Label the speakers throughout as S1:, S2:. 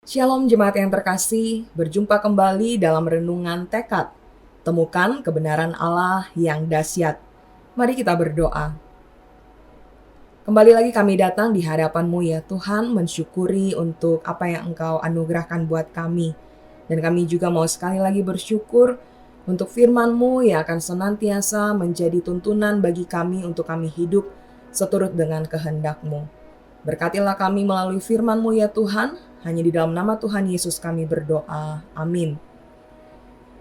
S1: Shalom jemaat yang terkasih, berjumpa kembali dalam renungan tekad. Temukan kebenaran Allah yang dahsyat. Mari kita berdoa. Kembali lagi kami datang di hadapan-Mu ya Tuhan, mensyukuri untuk apa yang Engkau anugerahkan buat kami. Dan kami juga mau sekali lagi bersyukur untuk firman-Mu yang akan senantiasa menjadi tuntunan bagi kami untuk kami hidup seturut dengan kehendak-Mu. Berkatilah kami melalui firman-Mu ya Tuhan, hanya di dalam nama Tuhan Yesus kami berdoa. Amin.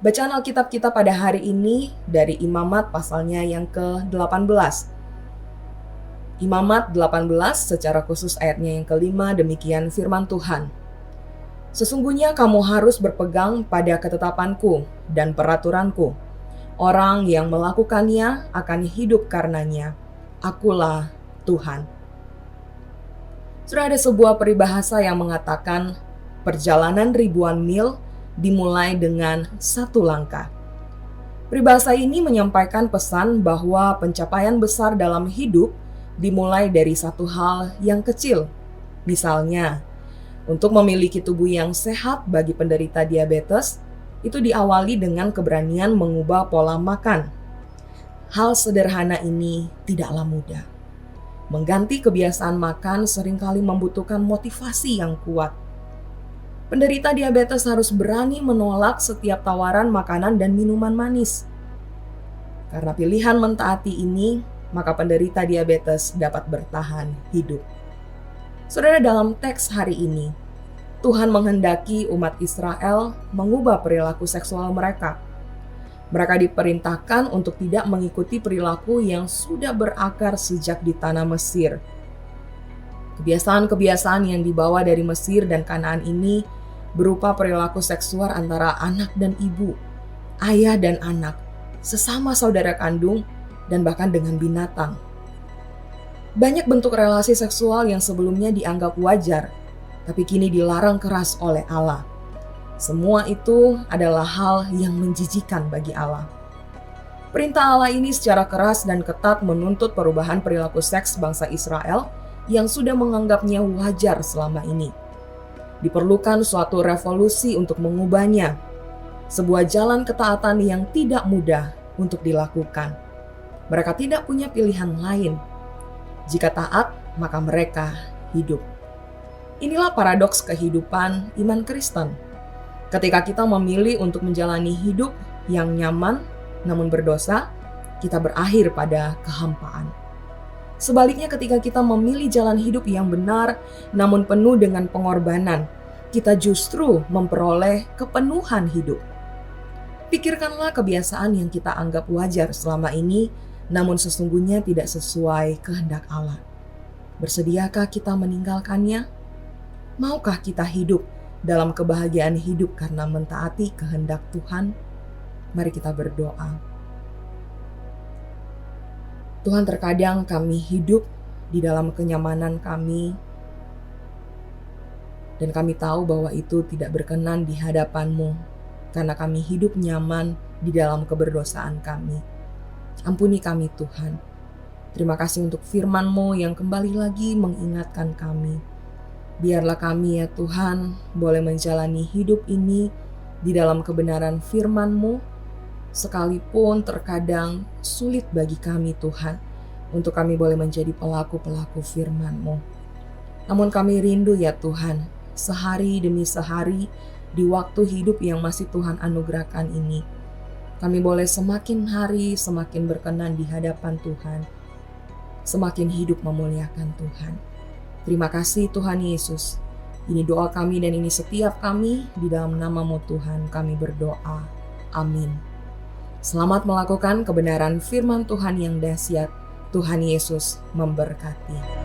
S1: Bacaan Alkitab kita pada hari ini dari Imamat pasalnya yang ke-18. Imamat 18 secara khusus ayatnya yang kelima, demikian firman Tuhan. Sesungguhnya kamu harus berpegang pada ketetapanku dan peraturanku. Orang yang melakukannya akan hidup karenanya. Akulah Tuhan. Sudah ada sebuah peribahasa yang mengatakan perjalanan ribuan mil dimulai dengan satu langkah. Peribahasa ini menyampaikan pesan bahwa pencapaian besar dalam hidup dimulai dari satu hal yang kecil. Misalnya, untuk memiliki tubuh yang sehat bagi penderita diabetes, itu diawali dengan keberanian mengubah pola makan. Hal sederhana ini tidaklah mudah. Mengganti kebiasaan makan seringkali membutuhkan motivasi yang kuat. Penderita diabetes harus berani menolak setiap tawaran makanan dan minuman manis. Karena pilihan mentaati ini, maka penderita diabetes dapat bertahan hidup. Saudara, dalam teks hari ini, Tuhan menghendaki umat Israel mengubah perilaku seksual mereka. Mereka diperintahkan untuk tidak mengikuti perilaku yang sudah berakar sejak di tanah Mesir. Kebiasaan-kebiasaan yang dibawa dari Mesir dan Kanaan ini berupa perilaku seksual antara anak dan ibu, ayah dan anak, sesama saudara kandung, dan bahkan dengan binatang. Banyak bentuk relasi seksual yang sebelumnya dianggap wajar, tapi kini dilarang keras oleh Allah. Semua itu adalah hal yang menjijikan bagi Allah. Perintah Allah ini secara keras dan ketat menuntut perubahan perilaku seks bangsa Israel yang sudah menganggapnya wajar selama ini. Diperlukan suatu revolusi untuk mengubahnya, sebuah jalan ketaatan yang tidak mudah untuk dilakukan. Mereka tidak punya pilihan lain. Jika taat, maka mereka hidup. Inilah paradoks kehidupan iman Kristen. Ketika kita memilih untuk menjalani hidup yang nyaman namun berdosa, kita berakhir pada kehampaan. Sebaliknya, ketika kita memilih jalan hidup yang benar namun penuh dengan pengorbanan, kita justru memperoleh kepenuhan hidup. Pikirkanlah kebiasaan yang kita anggap wajar selama ini, namun sesungguhnya tidak sesuai kehendak Allah. Bersediakah kita meninggalkannya? Maukah kita hidup dalam kebahagiaan hidup karena mentaati kehendak Tuhan? Mari kita berdoa. Tuhan, terkadang kami hidup di dalam kenyamanan kami, dan kami tahu bahwa itu tidak berkenan di hadapan-Mu, karena kami hidup nyaman di dalam keberdosaan kami. Ampuni kami Tuhan. Terima kasih untuk firman-Mu yang kembali lagi mengingatkan kami. Biarlah kami ya Tuhan boleh menjalani hidup ini di dalam kebenaran firman-Mu, sekalipun terkadang sulit bagi kami Tuhan, untuk kami boleh menjadi pelaku-pelaku firman-Mu. Namun kami rindu ya Tuhan, sehari demi sehari di waktu hidup yang masih Tuhan anugerahkan ini, kami boleh semakin hari semakin berkenan di hadapan Tuhan, semakin hidup memuliakan Tuhan. Terima kasih Tuhan Yesus. Ini doa kami dan ini setiap kami, di dalam nama-Mu Tuhan kami berdoa. Amin. Selamat melakukan kebenaran firman Tuhan yang dahsyat. Tuhan Yesus memberkati.